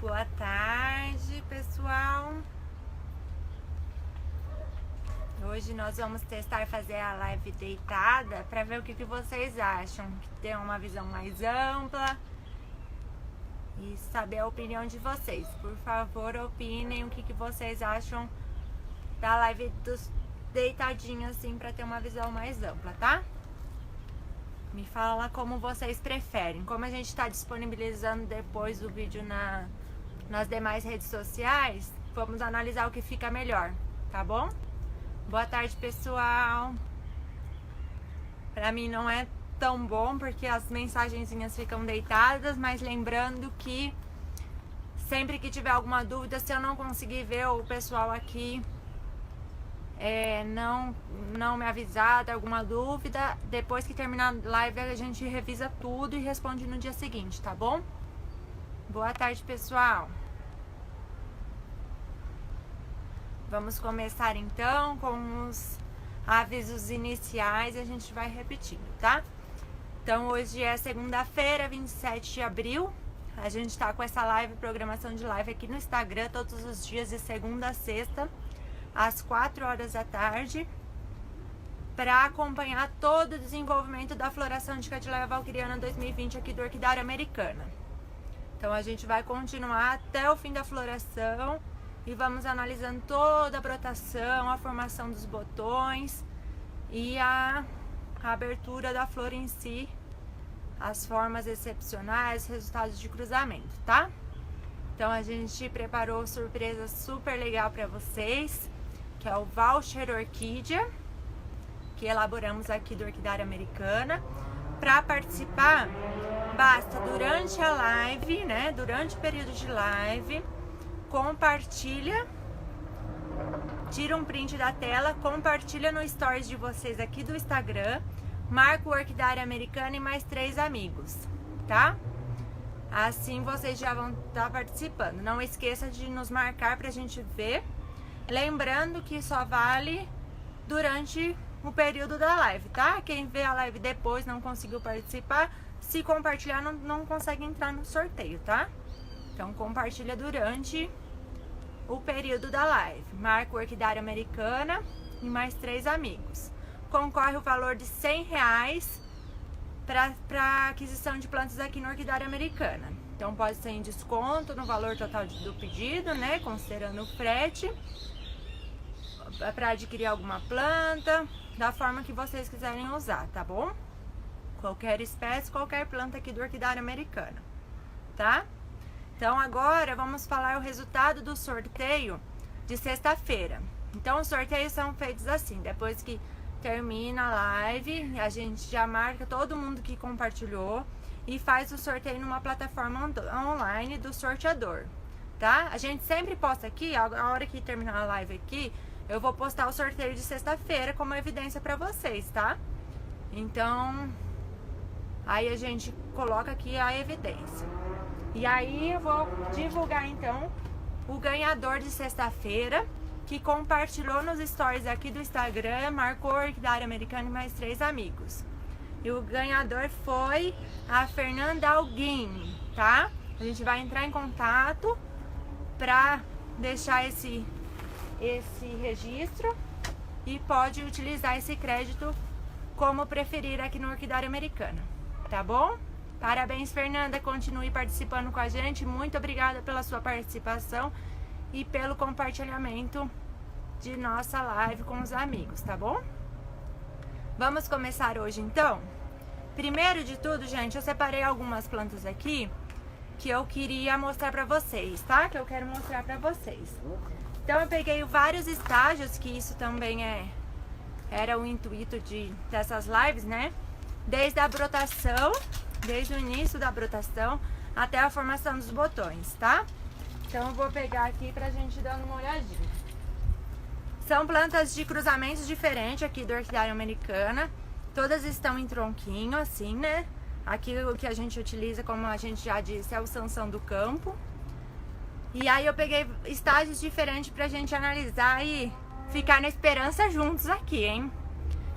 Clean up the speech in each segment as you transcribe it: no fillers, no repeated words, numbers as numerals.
Boa tarde, pessoal. Hoje nós vamos testar fazer a live deitada para ver o que vocês acham, que tem uma visão mais ampla e saber a opinião de vocês. Por favor, opinem o que vocês acham da live dos deitadinhos assim para ter uma visão mais ampla, tá? Me fala como vocês preferem. Como a gente está disponibilizando depois o vídeo nas demais redes sociais, vamos analisar o que fica melhor, tá bom? Boa tarde, pessoal. Pra mim não é tão bom porque as mensagenzinhas ficam deitadas, mas lembrando que sempre que tiver alguma dúvida, se eu não conseguir ver o pessoal aqui, não me avisar de alguma dúvida, depois que terminar a live a gente revisa tudo e responde no dia seguinte, tá bom? Boa tarde, pessoal. Vamos começar então com os avisos iniciais e a gente vai repetindo, tá? Então hoje é segunda-feira, 27 de abril. A gente tá com essa programação de live aqui no Instagram todos os dias de segunda a sexta, às 4 horas da tarde, para acompanhar todo o desenvolvimento da floração de Catileia valquiriana 2020 aqui do Orquidária Americana. Então a gente vai continuar até o fim da floração e vamos analisando toda a brotação, a formação dos botões e a abertura da flor em si, as formas excepcionais, resultados de cruzamento, tá? Então a gente preparou surpresa super legal para vocês, que é o voucher orquídea, que elaboramos aqui do Orquidária Americana. Para participar, basta durante a live, né, durante o período de live, compartilha, tira um print da tela, compartilha no stories de vocês aqui do Instagram, marca o Orquidária Americana e mais 3 amigos, tá? Assim vocês já vão estar participando. Não esqueça de nos marcar pra gente ver. Lembrando que só vale durante o período da live, tá? Quem vê a live depois não conseguiu participar, se compartilhar não consegue entrar no sorteio, tá? Então compartilha durante o período da live. Marca o Orquidária Americana e mais 3 amigos. Concorre o valor de R$100 para aquisição de plantas aqui no Orquidária Americana. Então pode ser em desconto no valor total do pedido, né? Considerando o frete, para adquirir alguma planta, da forma que vocês quiserem usar, tá bom? Qualquer espécie, qualquer planta aqui do Orquidária Americana, tá? Então agora vamos falar o resultado do sorteio de sexta-feira. Então os sorteios são feitos assim, depois que termina a live, a gente já marca todo mundo que compartilhou e faz o sorteio numa plataforma online do sorteador, tá? A gente sempre posta aqui, a hora que terminar a live aqui, eu vou postar o sorteio de sexta-feira como evidência para vocês, tá? Então, aí a gente coloca aqui a evidência. E aí eu vou divulgar então o ganhador de sexta-feira, que compartilhou nos stories aqui do Instagram, marcou a Orquidária Americana e mais 3 amigos. E o ganhador foi a Fernanda Alguin, tá? A gente vai entrar em contato para deixar esse registro e pode utilizar esse crédito como preferir aqui no Orquidária Americana, tá bom? Parabéns, Fernanda, continue participando com a gente. Muito obrigada pela sua participação e pelo compartilhamento de nossa live com os amigos, tá bom? Vamos começar hoje então? Primeiro de tudo, gente, eu separei algumas plantas aqui que eu queria mostrar pra vocês, tá? Que eu quero mostrar pra vocês. Então eu peguei vários estágios, que isso também era o intuito dessas lives, né? Desde a brotação, desde o início da brotação até a formação dos botões, tá? Então eu vou pegar aqui pra gente dar uma olhadinha. São plantas de cruzamentos diferentes aqui do Orquidária Americana. Todas estão em tronquinho, assim, né? Aqui o que a gente utiliza, como a gente já disse, é o Sansão do Campo. E aí eu peguei estágios diferentes pra gente analisar e ficar na esperança juntos aqui, hein?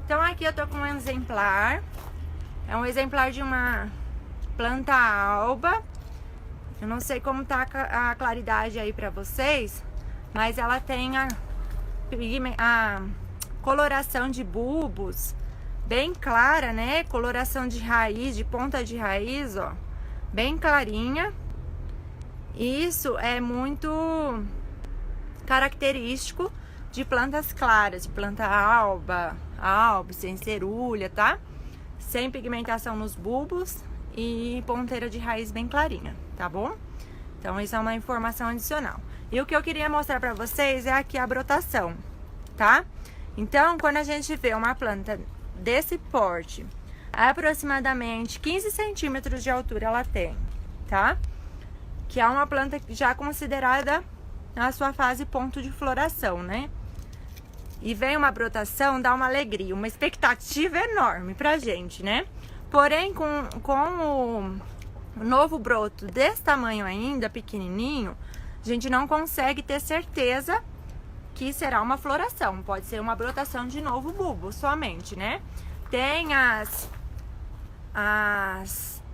Então aqui eu tô com um exemplar. É um exemplar de uma planta alba Eu não sei como tá a claridade aí pra vocês, mas ela tem a coloração de bulbos bem clara, né? Coloração de raiz, de ponta de raiz, ó, bem clarinha. Isso é muito característico de plantas claras, de planta alba, sem cerulha, tá? Sem pigmentação nos bulbos e ponteira de raiz bem clarinha, tá bom? Então isso é uma informação adicional. E o que eu queria mostrar pra vocês é aqui a brotação, tá? Então, quando a gente vê uma planta desse porte, aproximadamente 15 centímetros de altura ela tem, tá? Que é uma planta já considerada na sua fase ponto de floração, né? E vem uma brotação, dá uma alegria, uma expectativa enorme pra gente, né? Porém, com o novo broto desse tamanho ainda, pequenininho, a gente não consegue ter certeza que será uma floração. Pode ser uma brotação de novo bulbo somente, né? Tem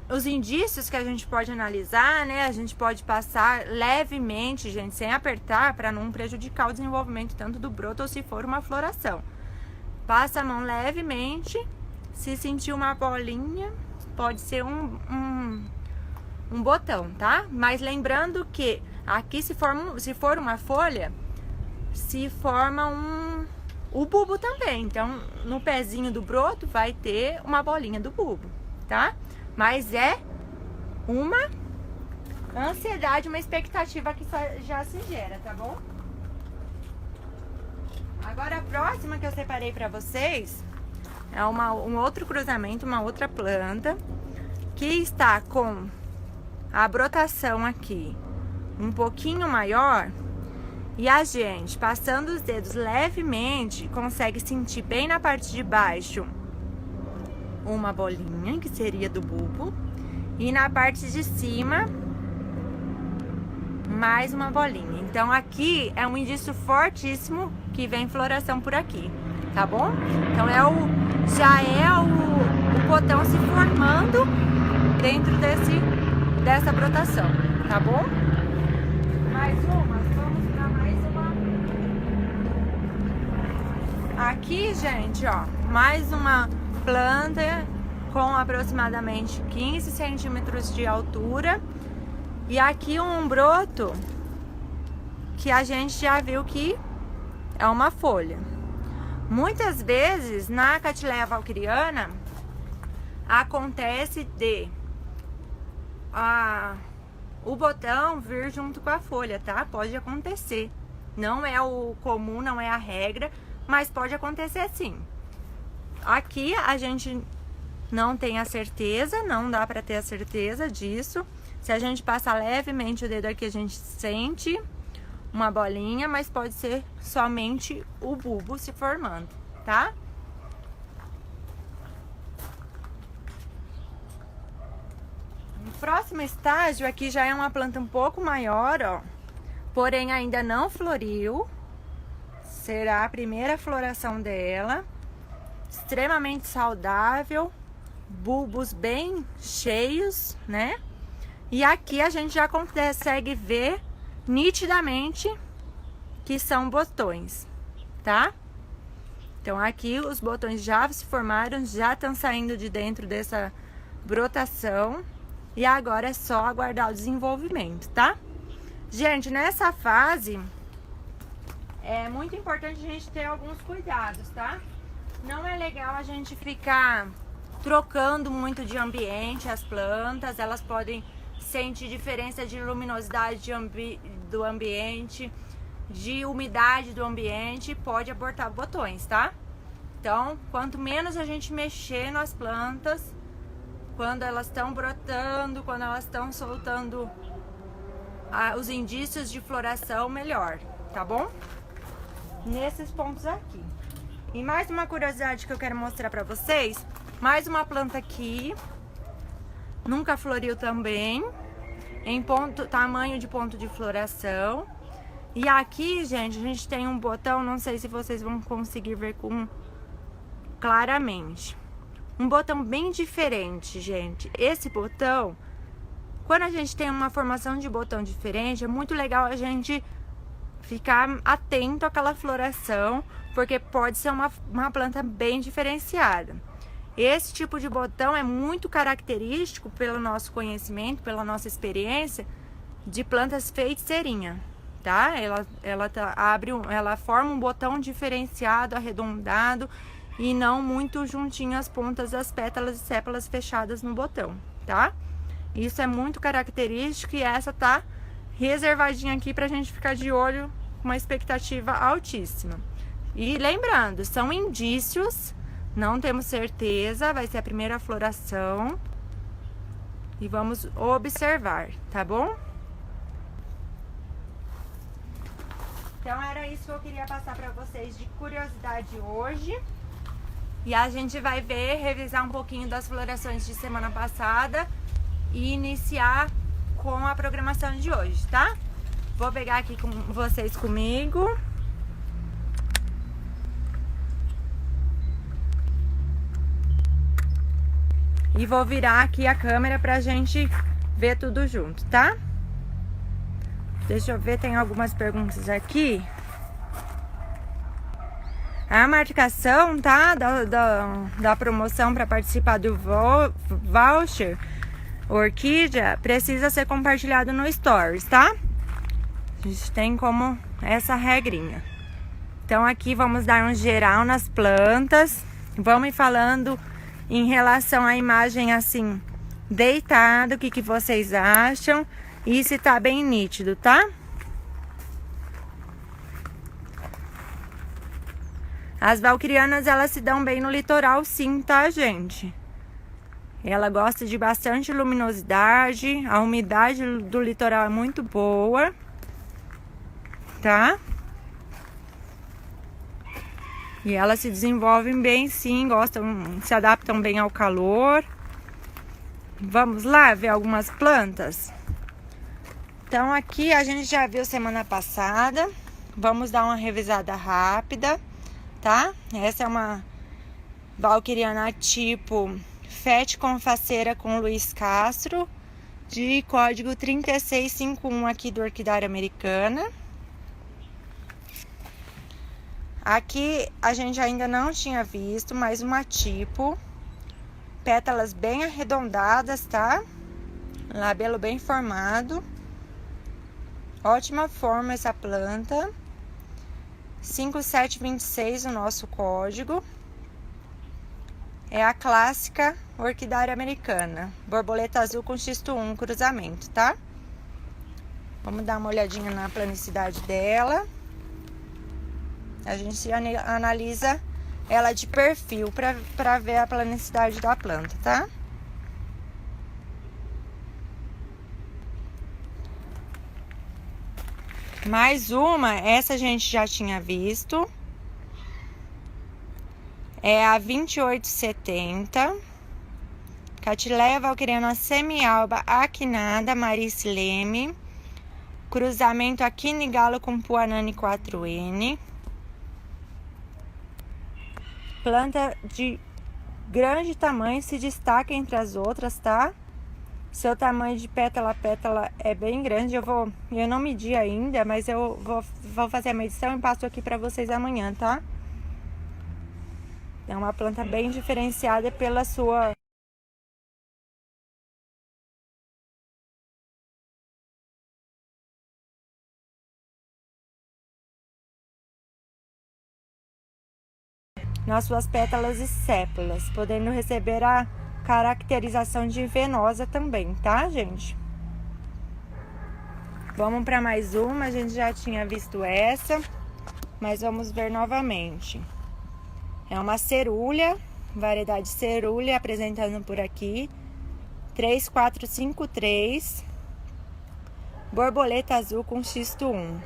os indícios que a gente pode analisar, né? A gente pode passar levemente, gente, sem apertar, para não prejudicar o desenvolvimento tanto do broto ou se for uma floração. Passa a mão levemente, se sentir uma bolinha, pode ser um botão, tá? Mas lembrando que aqui se for uma folha, se forma o bulbo também. Então, no pezinho do broto vai ter uma bolinha do bulbo, tá? Mas é uma ansiedade, uma expectativa que já se gera, tá bom? Agora a próxima que eu separei pra vocês é um outro cruzamento, uma outra planta que está com a brotação aqui um pouquinho maior. E a gente, passando os dedos levemente, consegue sentir bem na parte de baixo uma bolinha, que seria do bulbo. E na parte de cima, mais uma bolinha. Então aqui é um indício fortíssimo que vem floração por aqui, tá bom? Então já é o botão se formando dentro dessa brotação, tá bom? Vamos para mais uma. Aqui, gente, ó, mais uma planta com aproximadamente 15 centímetros de altura. E aqui um broto que a gente já viu que é uma folha. Muitas vezes na Cattleya valkyriana acontece de o botão vir junto com a folha, tá? Pode acontecer. Não é o comum, não é a regra, mas pode acontecer sim. Aqui a gente não tem a certeza, não dá pra ter a certeza disso. Se a gente passar levemente o dedo aqui, a gente sente uma bolinha, mas pode ser somente o bulbo se formando, tá? O próximo estágio aqui já é uma planta um pouco maior, ó, porém ainda não floriu. Será a primeira floração dela. Extremamente saudável, bulbos bem cheios, né? E aqui a gente já consegue ver nitidamente que são botões, tá? Então aqui os botões já se formaram, já estão saindo de dentro dessa brotação. E agora é só aguardar o desenvolvimento, tá? Gente, nessa fase é muito importante a gente ter alguns cuidados, tá? Não é legal a gente ficar trocando muito de ambiente as plantas. Elas podem sentir diferença de luminosidade do ambiente, de umidade do ambiente, pode abortar botões, tá? Então, quanto menos a gente mexer nas plantas, quando elas estão brotando, quando elas estão soltando os indícios de floração, melhor, tá bom? Nesses pontos aqui. E mais uma curiosidade que eu quero mostrar pra vocês, mais uma planta aqui, nunca floriu também, em tamanho de ponto de floração. E aqui, gente, a gente tem um botão, não sei se vocês vão conseguir ver claramente. Um botão bem diferente, gente. Esse botão, quando a gente tem uma formação de botão diferente, é muito legal a gente ficar atento àquela floração, porque pode ser uma planta bem diferenciada. Esse tipo de botão é muito característico, pelo nosso conhecimento, pela nossa experiência, de plantas feiticeirinha, tá? Ela forma um botão diferenciado, arredondado e não muito juntinho as pontas das pétalas e sépalas fechadas no botão, tá? Isso é muito característico e essa tá reservadinha aqui pra gente ficar de olho com uma expectativa altíssima. E lembrando, são indícios, não temos certeza, vai ser a primeira floração e vamos observar, tá bom? Então era isso que eu queria passar para vocês de curiosidade hoje. E a gente vai revisar um pouquinho das florações de semana passada e iniciar com a programação de hoje, tá? Vou pegar aqui com vocês comigo. E vou virar aqui a câmera pra gente ver tudo junto, tá? Deixa eu ver, tem algumas perguntas aqui. A marcação, tá? Da promoção para participar do voucher Orquídea precisa ser compartilhado no Stories, tá? A gente tem como essa regrinha. Então aqui vamos dar um geral nas plantas. Vamos ir falando em relação à imagem assim, deitado, o que vocês acham e se tá bem nítido, tá? As valquirianas, elas se dão bem no litoral sim, tá, gente? Ela gosta de bastante luminosidade, a umidade do litoral é muito boa, tá? E elas se desenvolvem bem sim, se adaptam bem ao calor. Vamos lá ver algumas plantas? Então aqui a gente já viu semana passada, vamos dar uma revisada rápida, tá? Essa é uma valquiriana tipo Fete com faceira com Luiz Castro, de código 3651 aqui do Orquidária Americana. Aqui a gente ainda não tinha visto, mais uma tipo, pétalas bem arredondadas, tá? Labelo bem formado. Ótima forma essa planta. 5726 o nosso código. É a clássica Orquidária Americana. Borboleta azul com xisto 1 cruzamento, tá? Vamos dar uma olhadinha na planicidade dela. A gente analisa ela de perfil para ver a planicidade da planta, tá? Mais uma, essa a gente já tinha visto. É a 2870. Catileia valquiriana semi-alba aquinada, Marice Leme. Cruzamento Aquine Galo com Puanani 4N. Planta de grande tamanho, se destaca entre as outras, tá? Seu tamanho de pétala a pétala é bem grande. Eu não medi ainda, mas eu vou fazer a medição e passo aqui pra vocês amanhã, tá? É uma planta bem diferenciada pela sua nas suas pétalas e sépalas, podendo receber a caracterização de venosa também, tá, gente? Vamos para mais uma, a gente já tinha visto essa, mas vamos ver novamente. É uma cerulha, variedade cerulha, apresentando por aqui, 3453, borboleta azul com xisto 1.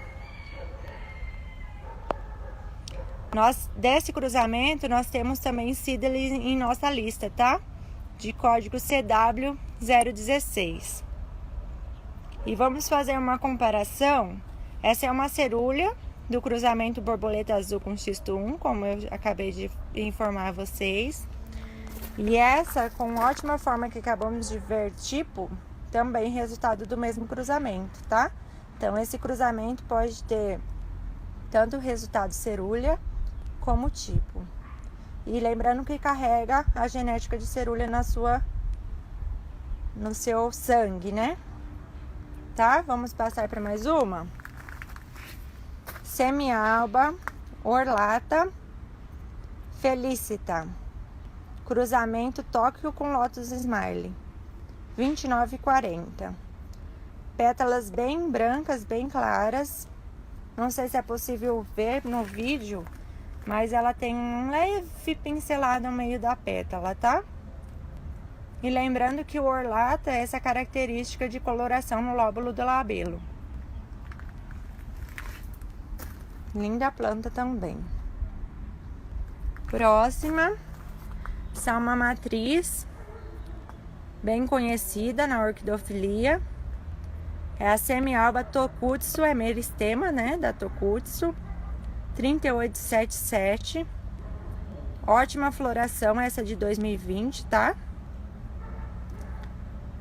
Desse cruzamento, nós temos também seedling em nossa lista, tá? De código CW016. E vamos fazer uma comparação. Essa é uma cerulha do cruzamento borboleta azul com xisto 1, como eu acabei de informar vocês. E essa, com ótima forma que acabamos de ver, tipo, também resultado do mesmo cruzamento, tá? Então, esse cruzamento pode ter tanto o resultado cerúlea como tipo. E lembrando que carrega a genética de cerúlea no seu sangue, né? Tá? Vamos passar para mais uma. Semialba orlata felicita. Cruzamento Tóquio com Lotus Smiley. 29,40. Pétalas bem brancas, bem claras. Não sei se é possível ver no vídeo, mas ela tem um leve pincelado no meio da pétala, tá? E lembrando que o orlata é essa característica de coloração no lóbulo do labelo. Linda planta também. Próxima, salma matriz, bem conhecida na orquidofilia. É a semialba Tokutsu, é meristema, né, da Tokutsu. 3877. Ótima floração, essa de 2020, tá?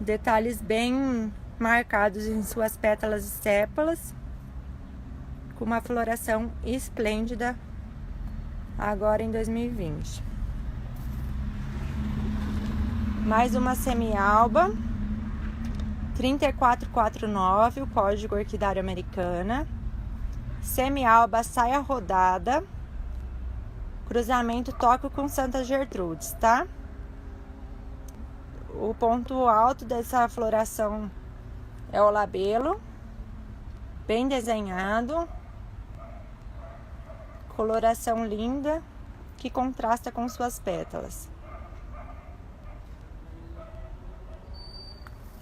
Detalhes bem marcados em suas pétalas e sépalas, com uma floração esplêndida agora em 2020. Mais uma semialba 3449, o código Orquidária Americana. Semialba saia rodada, cruzamento Tóquio com Santa Gertrudes, tá? O ponto alto dessa floração é o labelo, bem desenhado, coloração linda que contrasta com suas pétalas.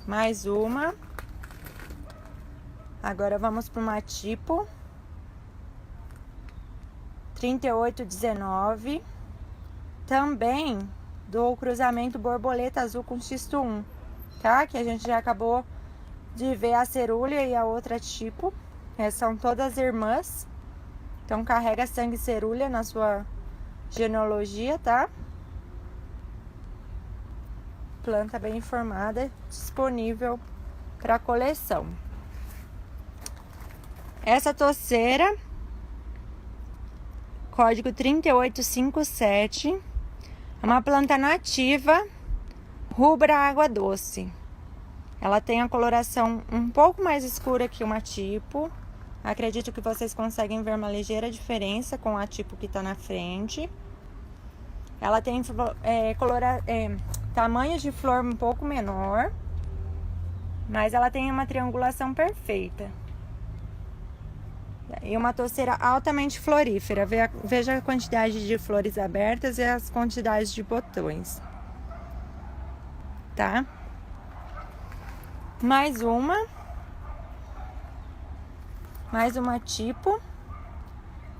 Mais uma. Agora vamos para uma tipo 3819, também do cruzamento borboleta azul com xisto 1, tá? Que a gente já acabou de ver a cerúlea e a outra tipo. São todas irmãs, então carrega sangue cerúlea na sua genealogia, tá? Planta bem formada, disponível para coleção. Essa toceira, código 3857, é uma planta nativa, rubra água doce. Ela tem a coloração um pouco mais escura que uma tipo. Acredito que vocês conseguem ver uma ligeira diferença com a tipo que está na frente. Ela tem tamanhos de flor um pouco menor, mas ela tem uma triangulação perfeita. E uma toceira altamente florífera. Veja a quantidade de flores abertas e as quantidades de botões. Tá? Mais uma tipo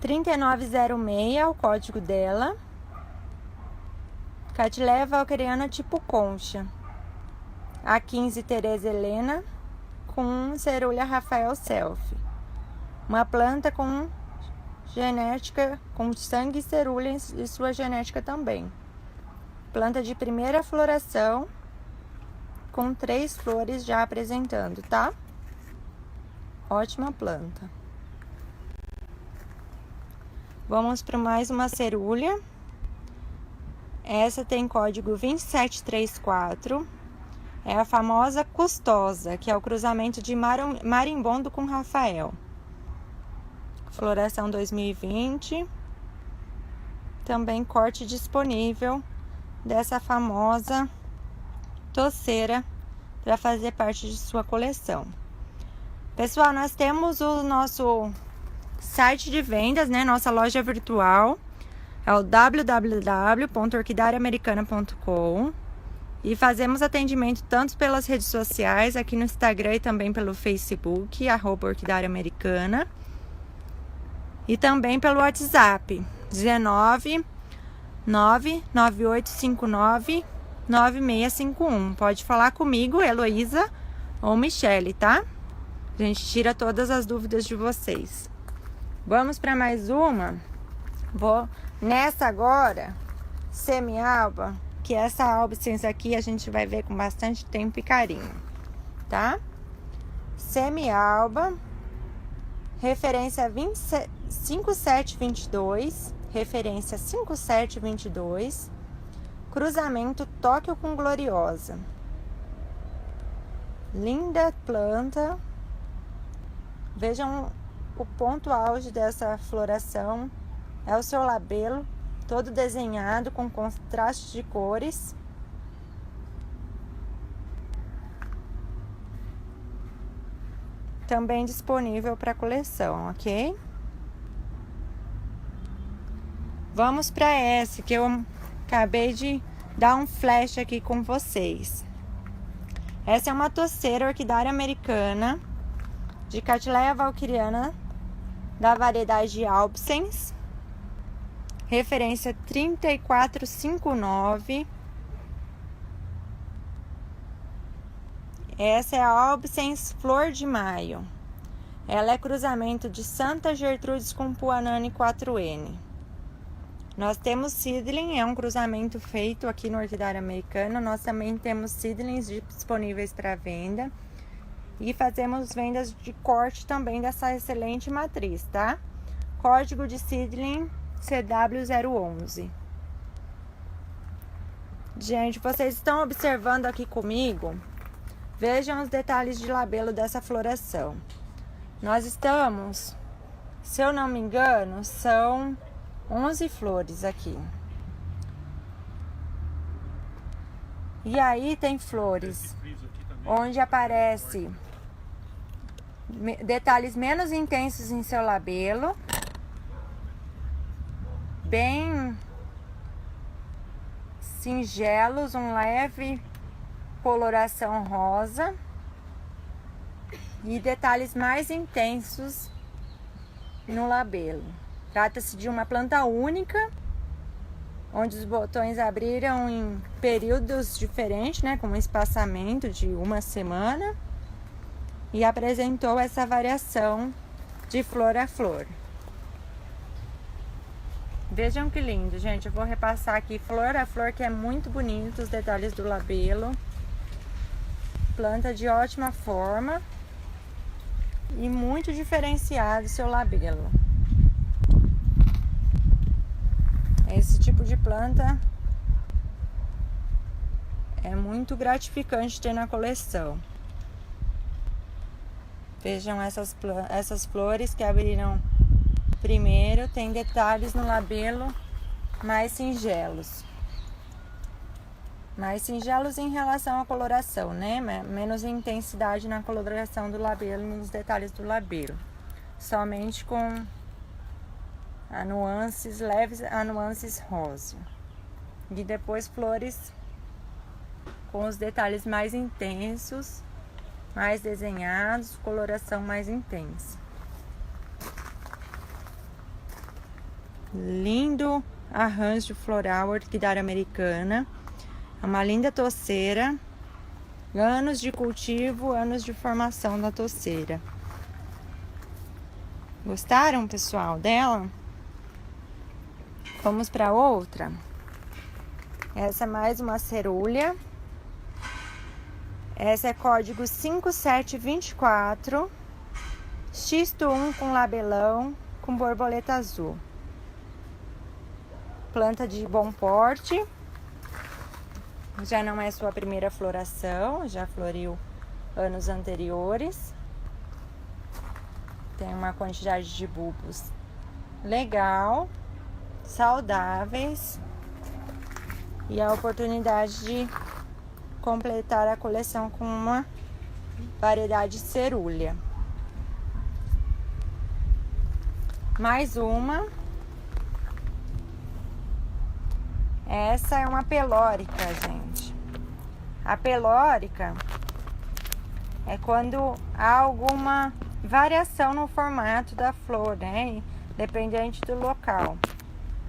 3906, o código dela. Catileva alqueriana tipo concha. A 15 Tereza Helena com cerúlea Rafael Selfie. Uma planta com genética, com sangue e cerúlea e sua genética também. Planta de primeira floração, com 3 flores já apresentando, tá? Ótima planta. Vamos para mais uma cerúlea. Essa tem código 2734. É a famosa custosa, que é o cruzamento de marimbondo com Rafael. Floração 2020. Também corte disponível dessa famosa toceira para fazer parte de sua coleção. Pessoal, nós temos o nosso site de vendas, né? Nossa loja virtual. É o www.orquidariaamericana.com e fazemos atendimento tanto pelas redes sociais, aqui no Instagram e também pelo Facebook, @orquidariaamericana, e também pelo WhatsApp, 19 99859 9651. Pode falar comigo, Heloísa ou Michele, tá? A gente tira todas as dúvidas de vocês. Vamos para mais uma. Nessa agora, semialba, que essa albicens aqui a gente vai ver com bastante tempo e carinho, tá? Semi-alba, referência 5722, referência 5722, cruzamento Tóquio com Gloriosa. Linda planta. Vejam o ponto auge dessa floração. É o seu labelo todo desenhado com contraste de cores. Também disponível para coleção, ok? Vamos para essa que eu acabei de dar um flash aqui com vocês. Essa é uma toceira orquidária americana de Cattleya valkyriana da variedade Albsens, referência 3459. Essa é a Albsens Flor de Maio. Ela é cruzamento de Santa Gertrudes com Puanani 4N. Nós temos seedling, é um cruzamento feito aqui no orquidário americano. Nós também temos seedlings disponíveis para venda. E fazemos vendas de corte também dessa excelente matriz, tá? Código de seedling CW011. Gente, vocês estão observando aqui comigo? Vejam os detalhes de labelo dessa floração. Nós estamos, se eu não me engano, são 11 flores aqui. E aí tem flores onde aparece detalhes menos intensos em seu labelo, bem singelos, um leve coloração rosa e detalhes mais intensos no labelo. Trata-se de uma planta única, onde os botões abriram em períodos diferentes, né, com um espaçamento de uma semana, e apresentou essa variação de flor a flor. Vejam que lindo, gente. Eu vou repassar aqui flor a flor, que é muito bonito os detalhes do labelo. Planta de ótima forma e muito diferenciado seu labelo. Esse tipo de planta é muito gratificante ter na coleção. Vejam essas flores que abriram primeiro, tem detalhes no labelo mais singelos. Mais singelos em relação à coloração, né? Menos intensidade na coloração do labelo, nos detalhes do labelo. Somente com nuances leves, a nuances rosa. E depois flores com os detalhes mais intensos, mais desenhados, coloração mais intensa. Lindo arranjo floral orquidária americana. É uma linda toceira. Anos de cultivo, anos de formação da toceira. Gostaram, pessoal, dela? Vamos para outra. Essa é mais uma cerulha. Essa é código 5724. Xisto 1 com labelão, com borboleta azul. Planta de bom porte. Já não é sua primeira floração, já floriu anos anteriores. Tem uma quantidade de bulbos legal, saudáveis, e a oportunidade de completar a coleção com uma variedade cerúlea. Mais uma. Essa é uma pelórica, gente. A pelórica é quando há alguma variação no formato da flor, né? Dependente do local.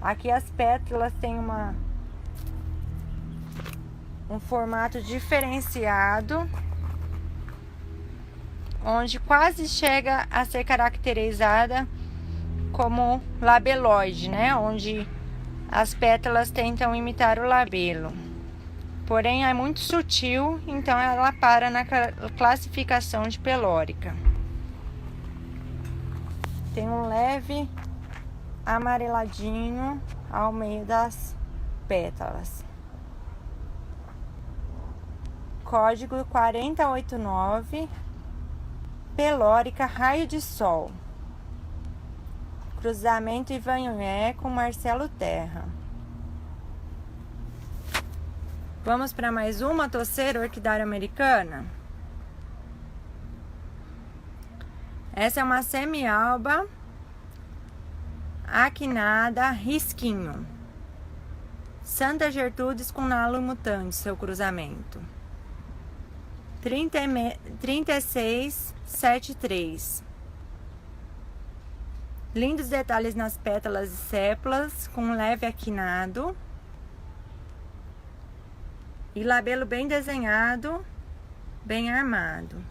Aqui as pétalas têm um formato diferenciado, onde quase chega a ser caracterizada como labeloide, né? Onde as pétalas tentam imitar o labelo. porém é muito sutil, então ela para na classificação de pelórica. Tem um leve amareladinho ao meio das pétalas. Código 4089, pelórica raio de sol. Cruzamento Ivanhoé com Marcelo Terra. Vamos para mais uma toceira orquidária americana. Essa é uma semi-alba aquinada risquinho. Santa Gertrudes com nalo mutante, seu cruzamento. 3673. Lindos detalhes nas pétalas e sépalas, com leve aquinado. E labelo bem desenhado, bem armado.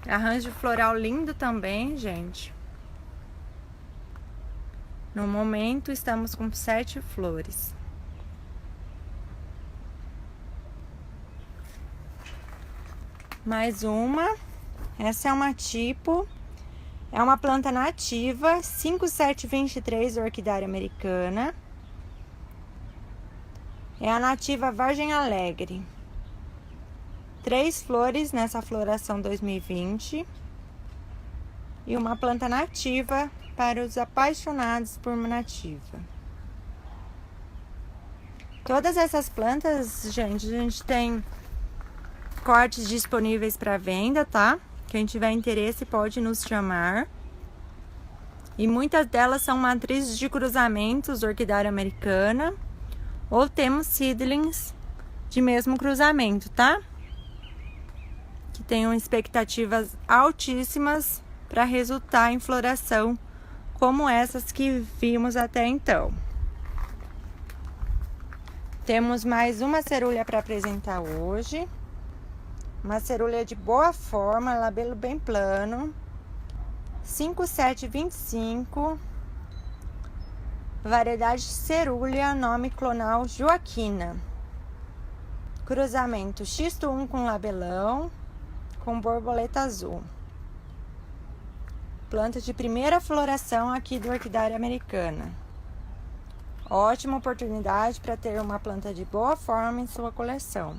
Arranjo floral lindo também, gente. No momento estamos com 7 flores. Mais uma. Essa é uma tipo. É uma planta nativa, 5723 orquidária americana. É a nativa Vargem Alegre. 3 flores nessa floração 2020. E uma planta nativa para os apaixonados por uma nativa. Todas essas plantas, gente, a gente tem cortes disponíveis para venda, tá? Quem tiver interesse pode nos chamar. E muitas delas são matrizes de cruzamentos orquidária americana. Ou temos seedlings de mesmo cruzamento, tá? Que tenham expectativas altíssimas para resultar em floração, como essas que vimos até então. Temos mais uma cerulha para apresentar hoje. Uma cerulha de boa forma, labelo bem plano. 5725. Variedade cerúlea, nome clonal Joaquina. Cruzamento X1 com labelão, com borboleta azul. Planta de primeira floração aqui do orquidária americana. Ótima oportunidade para ter uma planta de boa forma em sua coleção.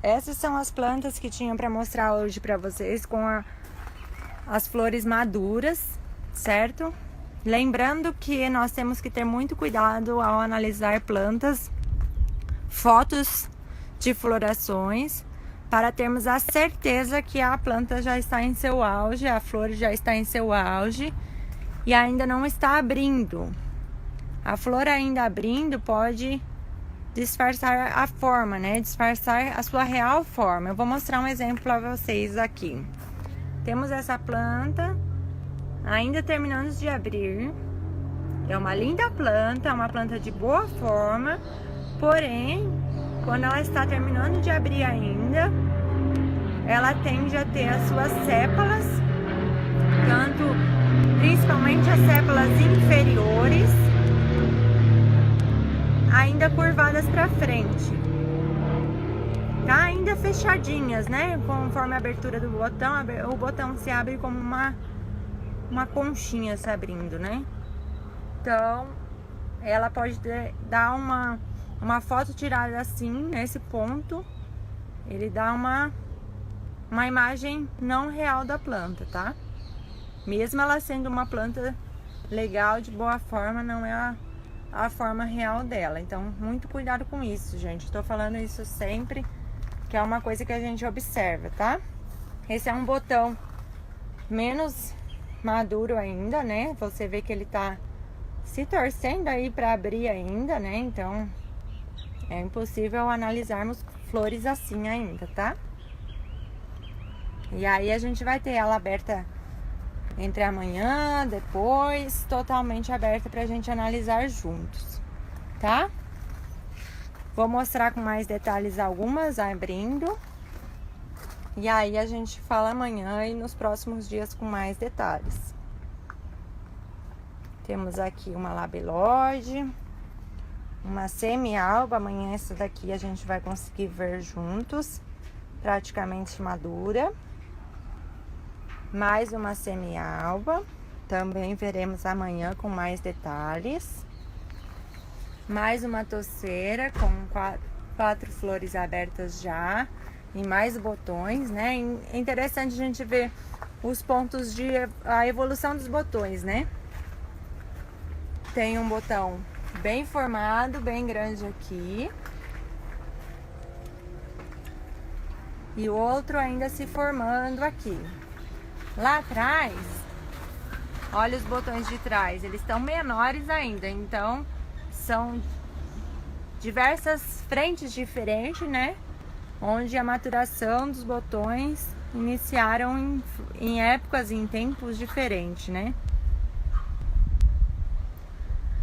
Essas são as plantas que tinham para mostrar hoje para vocês com as flores maduras, certo? Lembrando que nós temos que ter muito cuidado ao analisar plantas, fotos de florações, para termos a certeza que a planta já está em seu auge, a flor já está em seu auge e ainda não está abrindo. A flor ainda abrindo pode disfarçar a forma, né? Disfarçar a sua real forma. Eu vou mostrar um exemplo para vocês aqui. Temos essa planta ainda terminando de abrir. É uma linda planta, uma planta de boa forma, porém, quando ela está terminando de abrir ainda, ela tende a ter as suas sépalas, principalmente as sépalas inferiores, ainda curvadas para frente, tá? Ainda fechadinhas, né? Conforme a abertura do botão, o botão se abre como uma conchinha se abrindo, né? Então, ela pode dar uma foto tirada assim, nesse ponto, ele dá uma imagem não real da planta, tá? Mesmo ela sendo uma planta legal, de boa forma, não é a forma real dela. Então, muito cuidado com isso, gente. Tô falando isso sempre, que é uma coisa que a gente observa, tá? Esse é um botão menos maduro ainda, né? Você vê que ele tá se torcendo aí para abrir ainda, né? Então, é impossível analisarmos flores assim ainda, tá? E aí a gente vai ter ela aberta entre amanhã, depois, totalmente aberta pra gente analisar juntos, tá? Vou mostrar com mais detalhes algumas abrindo. E aí a gente fala amanhã e nos próximos dias com mais detalhes. Temos aqui uma labelode, uma semi-alba. Amanhã essa daqui a gente vai conseguir ver juntos, praticamente madura. Mais uma semi-alba, também veremos amanhã com mais detalhes. Mais uma toceira com quatro flores abertas já e mais botões, né? É interessante a gente ver os pontos a evolução dos botões, né? Tem um botão bem formado, bem grande aqui. E o outro ainda se formando aqui. Lá atrás, olha os botões de trás, eles estão menores ainda, então são diversas frentes diferentes, né? Onde a maturação dos botões iniciaram em épocas e em tempos diferentes, né?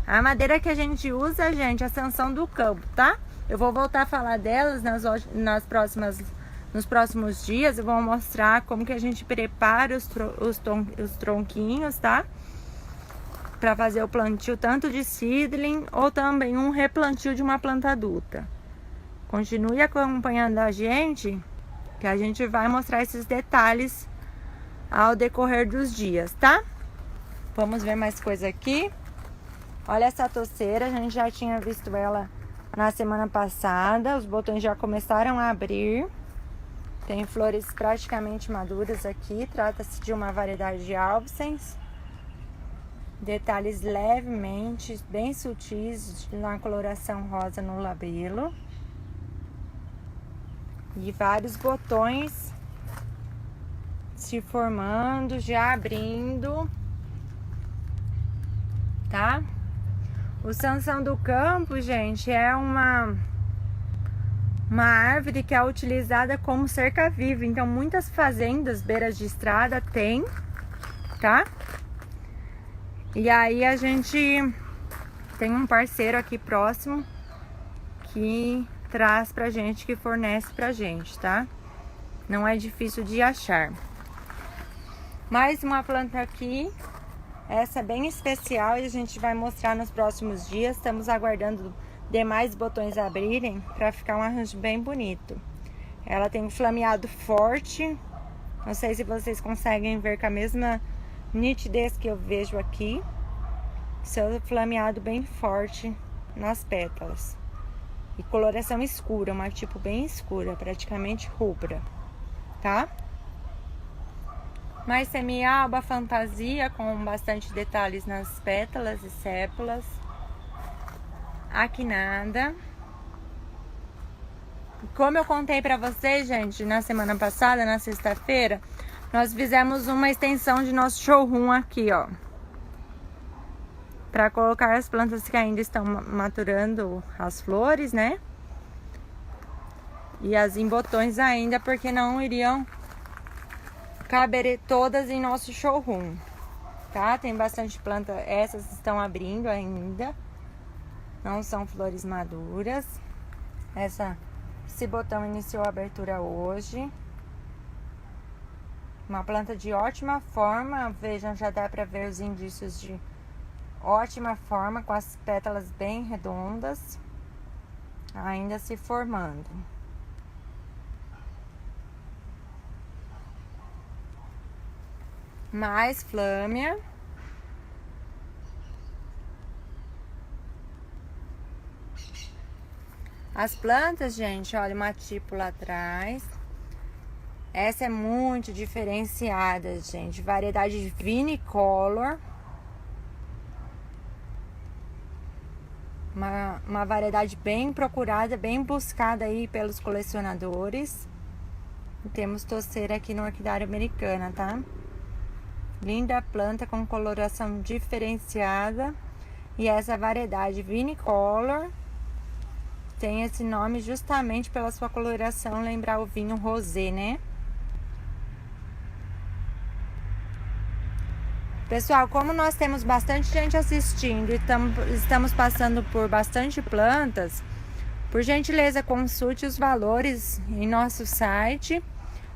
A madeira que a gente usa, gente, é a Sansão do Campo, tá? Eu vou voltar a falar delas nos próximos dias. Eu vou mostrar como que a gente prepara os tronquinhos, tá? Para fazer o plantio tanto de seedling ou também um replantio de uma planta adulta. Continue acompanhando a gente, que a gente vai mostrar esses detalhes ao decorrer dos dias, tá? Vamos ver mais coisa aqui. Olha essa toceira, a gente já tinha visto ela na semana passada. Os botões já começaram a abrir. Tem flores praticamente maduras aqui. Trata-se de uma variedade de albicens. Detalhes levemente, bem sutis, na coloração rosa no labelo. E vários botões se formando, já abrindo, tá? O Sansão do Campo, gente, é uma árvore que é utilizada como cerca-viva. Então, muitas fazendas, beiras de estrada, tem, tá? E aí, a gente tem um parceiro aqui próximo que traz pra gente, que fornece pra gente, tá? Não é difícil de achar. Mais uma planta aqui. Essa é bem especial e a gente vai mostrar nos próximos dias. Estamos aguardando demais botões abrirem para ficar um arranjo bem bonito. Ela tem um flameado forte. Não sei se vocês conseguem ver com a mesma nitidez que eu vejo aqui. Seu flameado bem forte nas pétalas. E coloração escura, uma tipo bem escura, praticamente rubra, tá? Mais semi-alba fantasia, com bastante detalhes nas pétalas e sépulas. Aqui nada. Como eu contei pra vocês, gente, na semana passada, na sexta-feira, nós fizemos uma extensão de nosso showroom aqui, ó. Pra colocar as plantas que ainda estão maturando as flores, né? E as em botões ainda, porque não iriam caber todas em nosso showroom, tá? Tem bastante planta, essas estão abrindo ainda, não são flores maduras. Esse botão iniciou a abertura hoje. Uma planta de ótima forma, vejam, já dá pra ver os indícios de ótima forma, com as pétalas bem redondas, ainda se formando. Mais flâmia. As plantas, gente, olha, uma tipo lá atrás. Essa é muito diferenciada, gente. Variedade Vinicolor. Uma variedade bem procurada, bem buscada aí pelos colecionadores. E temos toceira aqui no Orquidária Americana, tá? Linda planta com coloração diferenciada. E essa variedade Vinicolor tem esse nome justamente pela sua coloração lembrar o vinho rosé, né? Pessoal, como nós temos bastante gente assistindo e estamos passando por bastante plantas, por gentileza consulte os valores em nosso site,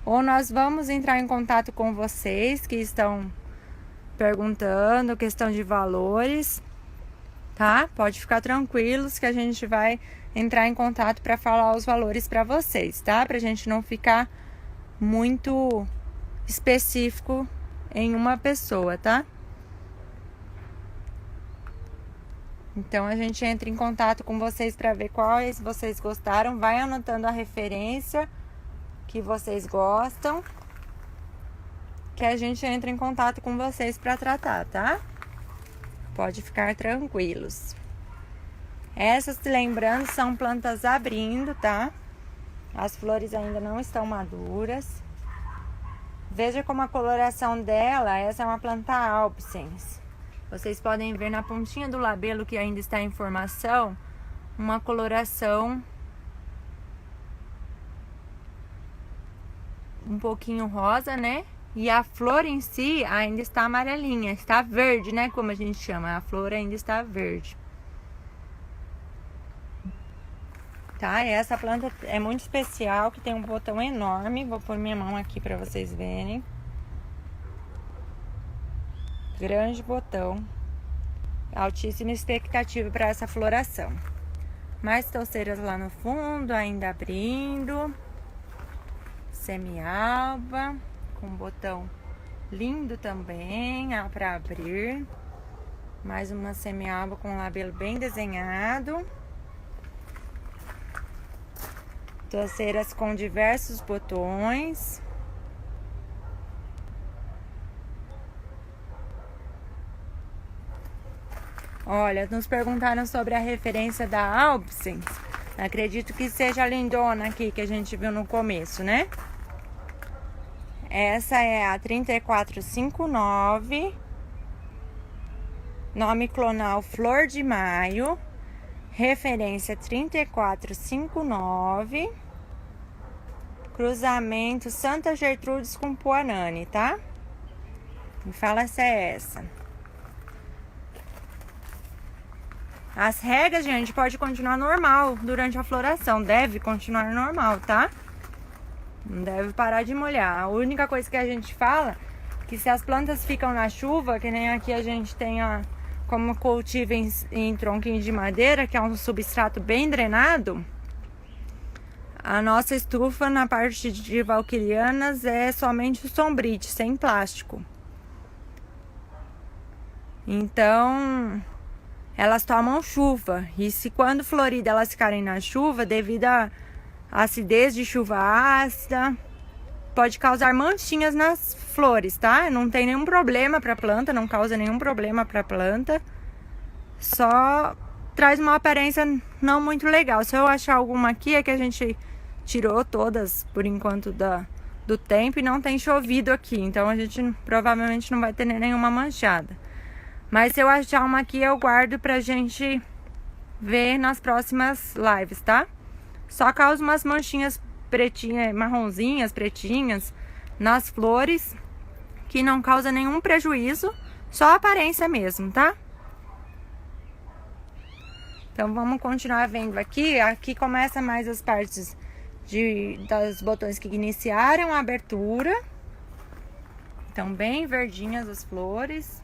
ou nós vamos entrar em contato com vocês que estão perguntando questão de valores, tá? Pode ficar tranquilos que a gente vai entrar em contato para falar os valores para vocês, tá? Pra gente não ficar muito específico em uma pessoa, tá? Então a gente entra em contato com vocês para ver quais vocês gostaram. Vai anotando a referência que vocês gostam, que a gente entra em contato com vocês para tratar, tá? Pode ficar tranquilos. Essas, lembrando, são plantas abrindo, tá? As flores ainda não estão maduras. Veja como a coloração dela, essa é uma planta albicens. Vocês podem ver na pontinha do labelo, que ainda está em formação, uma coloração um pouquinho rosa, né? E a flor em si ainda está amarelinha, está verde, né? Como a gente chama, a flor ainda está verde. Tá? Essa planta é muito especial, que tem um botão enorme. Vou pôr minha mão aqui para vocês verem. Grande botão. Altíssima expectativa para essa floração. Mais touceiras lá no fundo, ainda abrindo. Semialba, com botão lindo também, para abrir. Mais uma semialba com labelo bem desenhado. Touceiras com diversos botões. Olha, nos perguntaram sobre a referência da albicens. Acredito que seja a lindona aqui que a gente viu no começo, né? Essa é a 3459. Nome clonal Flor de Maio. Referência 3459. Cruzamento Santa Gertrudes com Puanani, tá? Me fala se é essa. As regas, gente, pode continuar normal durante a floração. Deve continuar normal, tá? Não deve parar de molhar. A única coisa que a gente fala é que se as plantas ficam na chuva, que nem aqui a gente tem como cultivo em tronquinho de madeira, que é um substrato bem drenado, a nossa estufa na parte de valquirianas é somente o sombrite, sem plástico. Então, elas tomam chuva. E se quando florida elas ficarem na chuva, devido à acidez de chuva ácida, pode causar manchinhas nas flores, tá? Não tem nenhum problema para a planta, não causa nenhum problema para a planta. Só traz uma aparência não muito legal. Se eu achar alguma aqui, é que a gente tirou todas por enquanto do tempo e não tem chovido aqui. Então a gente provavelmente não vai ter nenhuma manchada. Mas se eu achar uma aqui, eu guardo pra gente ver nas próximas lives, tá? Só causa umas manchinhas pretinhas, marronzinhas, pretinhas nas flores, que não causa nenhum prejuízo, só aparência mesmo, tá? Então vamos continuar vendo aqui. Aqui começa mais as partes dos botões que iniciaram a abertura. Então bem verdinhas as flores.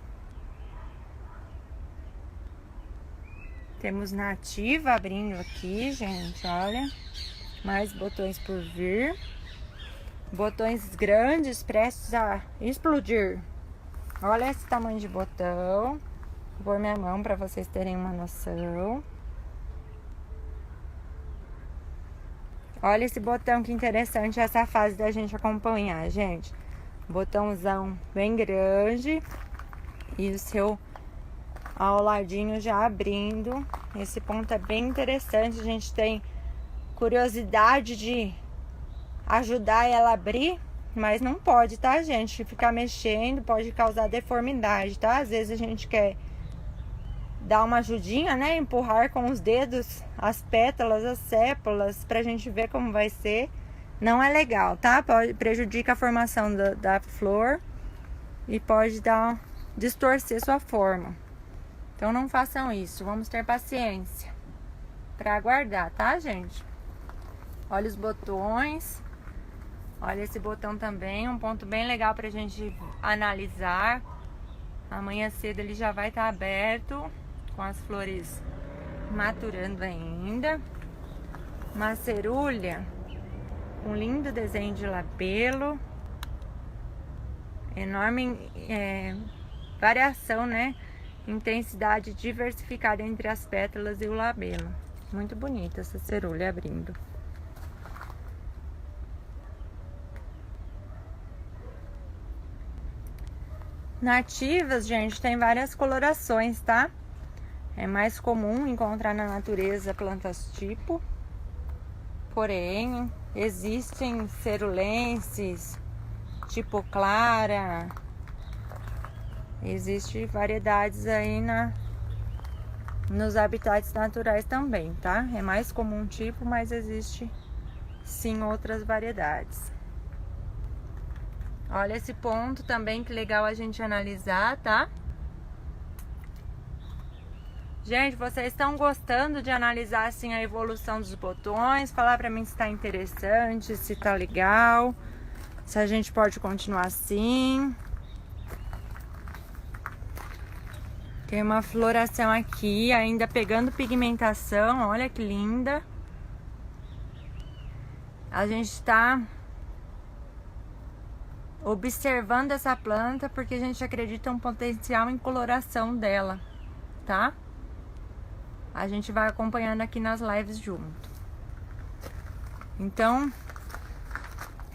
Temos nativa abrindo aqui, gente, olha. Mais botões por vir. Botões grandes prestes a explodir. Olha esse tamanho de botão. Vou pôr minha mão para vocês terem uma noção. Olha esse botão, que interessante essa fase da gente acompanhar, gente. Botãozão bem grande. E o seu ao ladinho já abrindo. Esse ponto é bem interessante. A gente tem curiosidade de ajudar ela a abrir, mas não pode, tá, gente? Ficar mexendo pode causar deformidade, tá? Às vezes a gente quer dar uma ajudinha, né? Empurrar com os dedos as pétalas, as sépalas, pra gente ver como vai ser. Não é legal, tá? Prejudica a formação da flor e pode distorcer sua forma. Então não façam isso, vamos ter paciência pra aguardar, tá, gente? Olha os botões. Olha esse botão também, um ponto bem legal pra gente analisar. Amanhã cedo ele já vai estar aberto, com as flores maturando ainda. Uma cerulha com lindo desenho de labelo. Enorme variação, né? Intensidade diversificada entre as pétalas e o labelo. Muito bonita essa cerulha abrindo. Nativas, gente, tem várias colorações, tá? É mais comum encontrar na natureza plantas tipo. Porém, existem cerulenses, tipo clara. Existem variedades aí nos habitats naturais também, tá? É mais comum tipo, mas existe sim outras variedades. Olha esse ponto também, que legal a gente analisar, tá? Gente, vocês estão gostando de analisar assim a evolução dos botões? Falar pra mim se tá interessante, se tá legal, se a gente pode continuar assim. Tem uma floração aqui, ainda pegando pigmentação, olha que linda. A gente tá observando essa planta porque a gente acredita um potencial em coloração dela, tá? A gente vai acompanhando aqui nas lives junto. Então,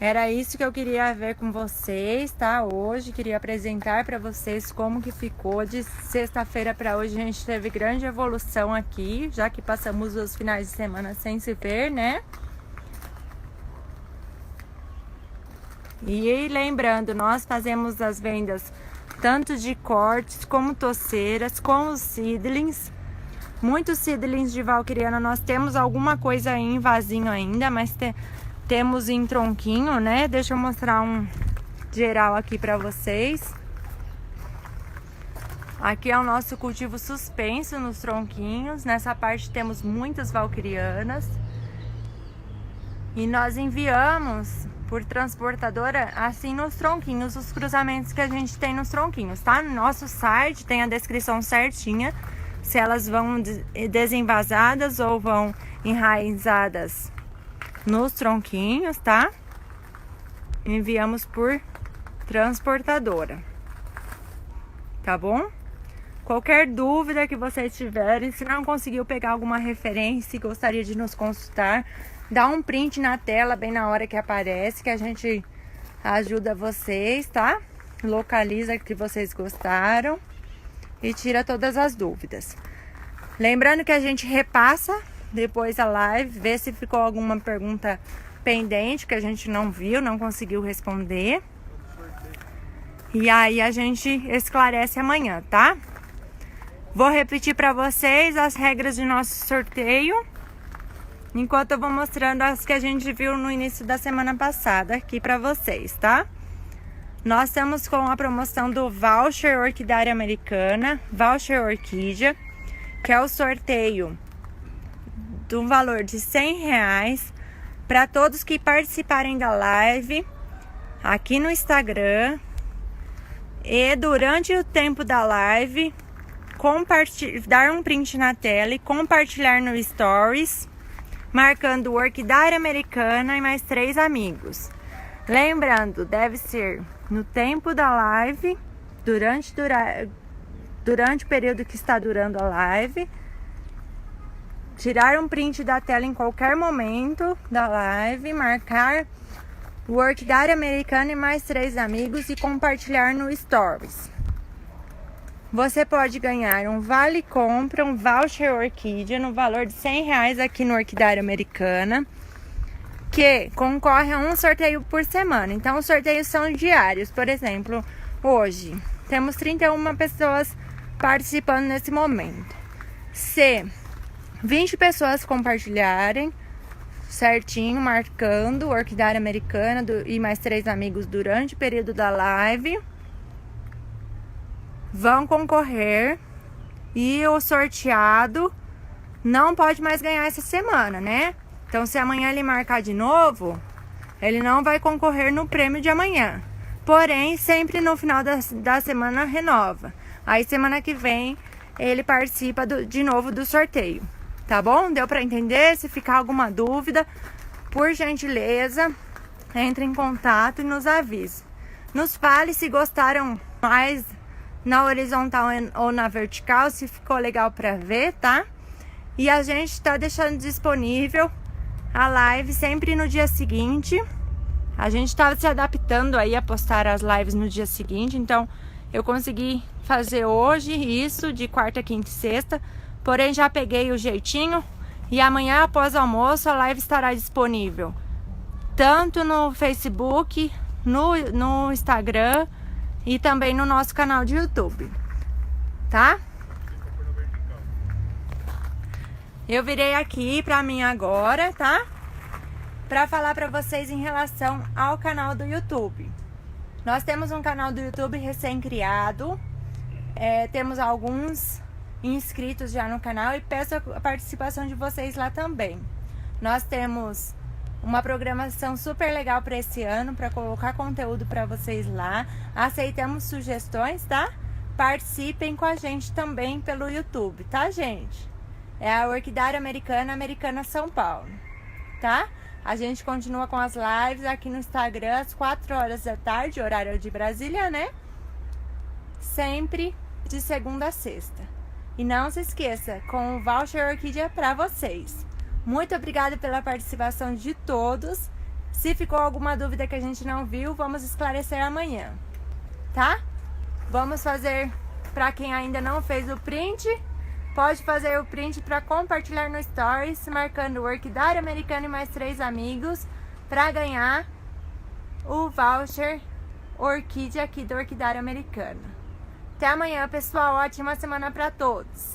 era isso que eu queria ver com vocês, tá? Hoje, queria apresentar para vocês como que ficou. De sexta-feira para hoje, a gente teve grande evolução aqui, já que passamos os finais de semana sem se ver, né? E lembrando, nós fazemos as vendas tanto de cortes como toceiras, com os seedlings. Muitos seedlings de valquiriana nós temos alguma coisa aí em vasinho ainda, mas temos em tronquinho, né? Deixa eu mostrar um geral aqui pra vocês. Aqui é o nosso cultivo suspenso nos tronquinhos. Nessa parte temos muitas valquirianas. E nós enviamos por transportadora, assim, nos tronquinhos, os cruzamentos que a gente tem nos tronquinhos, tá? No nosso site tem a descrição certinha, se elas vão desenvasadas ou vão enraizadas nos tronquinhos, tá? Enviamos por transportadora, tá bom? Qualquer dúvida que vocês tiverem, se não conseguiu pegar alguma referência e gostaria de nos consultar, dá um print na tela bem na hora que aparece, que a gente ajuda vocês, tá? Localiza o que vocês gostaram e tira todas as dúvidas. Lembrando que a gente repassa depois a live, vê se ficou alguma pergunta pendente que a gente não viu, não conseguiu responder. E aí a gente esclarece amanhã, tá? Vou repetir para vocês as regras de nosso sorteio, enquanto eu vou mostrando as que a gente viu no início da semana passada aqui para vocês, tá? Nós estamos com a promoção do voucher Orquidária Americana, voucher Orquídea, que é o sorteio do valor de R$100 para todos que participarem da live aqui no Instagram e durante o tempo da live dar um print na tela e compartilhar no Stories, marcando Orquidária Americana e mais 3 amigos. Lembrando, deve ser no tempo da live, durante o período que está durando a live, tirar um print da tela em qualquer momento da live, marcar o Orquidária Americana e mais 3 amigos e compartilhar no Stories. Você pode ganhar um vale compra, um voucher orquídea no valor de R$100 aqui no Orquidária Americana, que concorre a um sorteio por semana. Então os sorteios são diários. Por exemplo, hoje temos 31 pessoas participando nesse momento. Se 20 pessoas compartilharem certinho, marcando Orquidária Americana e mais 3 amigos durante o período da live, vão concorrer. E o sorteado não pode mais ganhar essa semana, né? Então, se amanhã ele marcar de novo, ele não vai concorrer no prêmio de amanhã. Porém, sempre no final da semana renova. Aí, semana que vem, ele participa de novo do sorteio, tá bom? Deu para entender? Se ficar alguma dúvida, por gentileza, entre em contato e nos avise. Nos fale se gostaram mais na horizontal ou na vertical, se ficou legal para ver, tá? E a gente tá deixando disponível a live sempre no dia seguinte. A gente tá se adaptando aí a postar as lives no dia seguinte, então eu consegui fazer hoje isso de quarta, quinta e sexta, porém já peguei o jeitinho e amanhã após o almoço a live estará disponível tanto no Facebook, no Instagram e também no nosso canal de YouTube, tá? Eu virei aqui pra mim agora, tá? Pra falar pra vocês em relação ao canal do YouTube. Nós temos um canal do YouTube recém-criado, temos alguns inscritos já no canal e peço a participação de vocês lá também. Nós temos uma programação super legal para esse ano, para colocar conteúdo para vocês lá. Aceitamos sugestões, tá? Participem com a gente também pelo YouTube, tá, gente? É a Orquidária Americana São Paulo, tá? A gente continua com as lives aqui no Instagram às 4 horas da tarde, horário de Brasília, né? Sempre de segunda a sexta. E não se esqueça, com o voucher Orquídea para vocês. Muito obrigada pela participação de todos. Se ficou alguma dúvida que a gente não viu, vamos esclarecer amanhã, tá? Vamos fazer, para quem ainda não fez o print, pode fazer o print para compartilhar no Stories, marcando o Orquidária Americana e mais 3 amigos, para ganhar o voucher Orquídea aqui do Orquidária Americana. Até amanhã, pessoal. Ótima semana para todos.